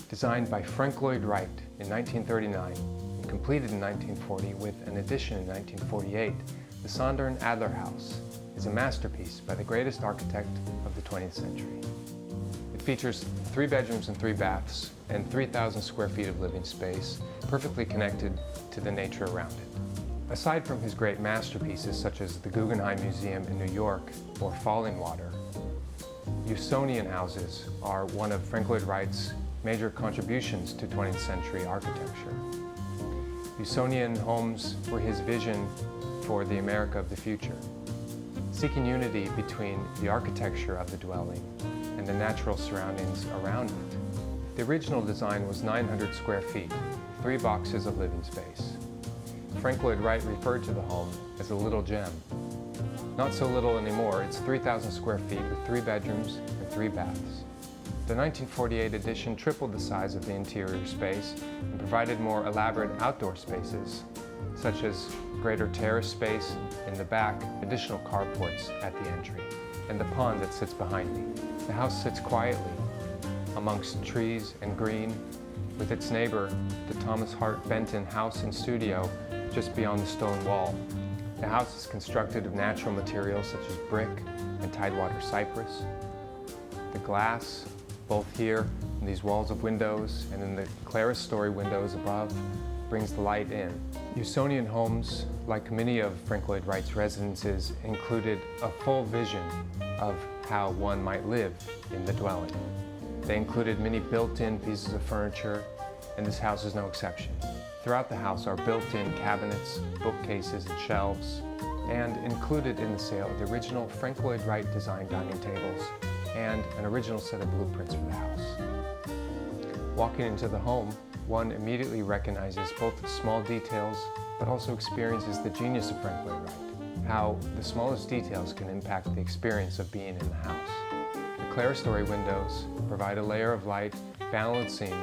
Designed by Frank Lloyd Wright in 1939 and completed in 1940 with an addition in 1948, the Sondern-Adler house is a masterpiece by the greatest architect of the 20th century. It features 3 bedrooms and 3 baths and 3,000 square feet of living space, perfectly connected to the nature around it. Aside from his great masterpieces such as the Guggenheim Museum in New York or Falling Water, Usonian houses are one of Frank Lloyd Wright's major contributions to 20th century architecture. Usonian homes were his vision for the America of the future, seeking unity between the architecture of the dwelling and the natural surroundings around it. The original design was 900 square feet, 3 boxes of living space. Frank Lloyd Wright referred to the home as a little gem. Not so little anymore, it's 3,000 square feet with 3 bedrooms and 3 baths. The 1948 addition tripled the size of the interior space and provided more elaborate outdoor spaces, such as greater terrace space in the back, additional carports at the entry, and the pond that sits behind me. The house sits quietly amongst trees and green, with its neighbor, the Thomas Hart Benton House and Studio, just beyond the stone wall. The house is constructed of natural materials such as brick and tidewater cypress. The glass, both here in these walls of windows and in the clerestory windows above, brings the light in. Usonian homes, like many of Frank Lloyd Wright's residences, included a full vision of how one might live in the dwelling. They included many built-in pieces of furniture, and this house is no exception. Throughout the house are built-in cabinets, bookcases, and shelves, and included in the sale are the original Frank Lloyd Wright designed dining tables and an original set of blueprints for the house. Walking into the home, one immediately recognizes both the small details, but also experiences the genius of Frank Lloyd Wright, how the smallest details can impact the experience of being in the house. The clerestory windows provide a layer of light balancing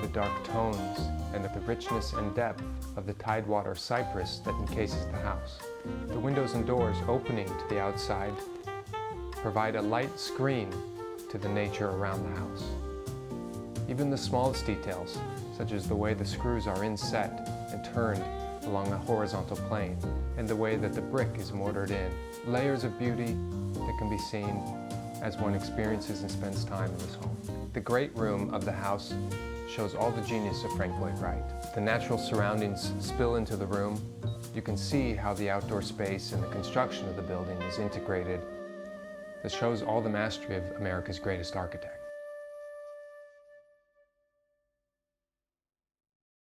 the dark tones and the richness and depth of the tidewater cypress that encases the house. The windows and doors opening to the outside provide a light screen to the nature around the house. Even the smallest details, such as the way the screws are inset and turned along a horizontal plane, and the way that the brick is mortared in, layers of beauty that can be seen as one experiences and spends time in this home. The great room of the house shows all the genius of Frank Lloyd Wright. The natural surroundings spill into the room. You can see how the outdoor space and the construction of the building is integrated. This shows all the mastery of America's greatest architect.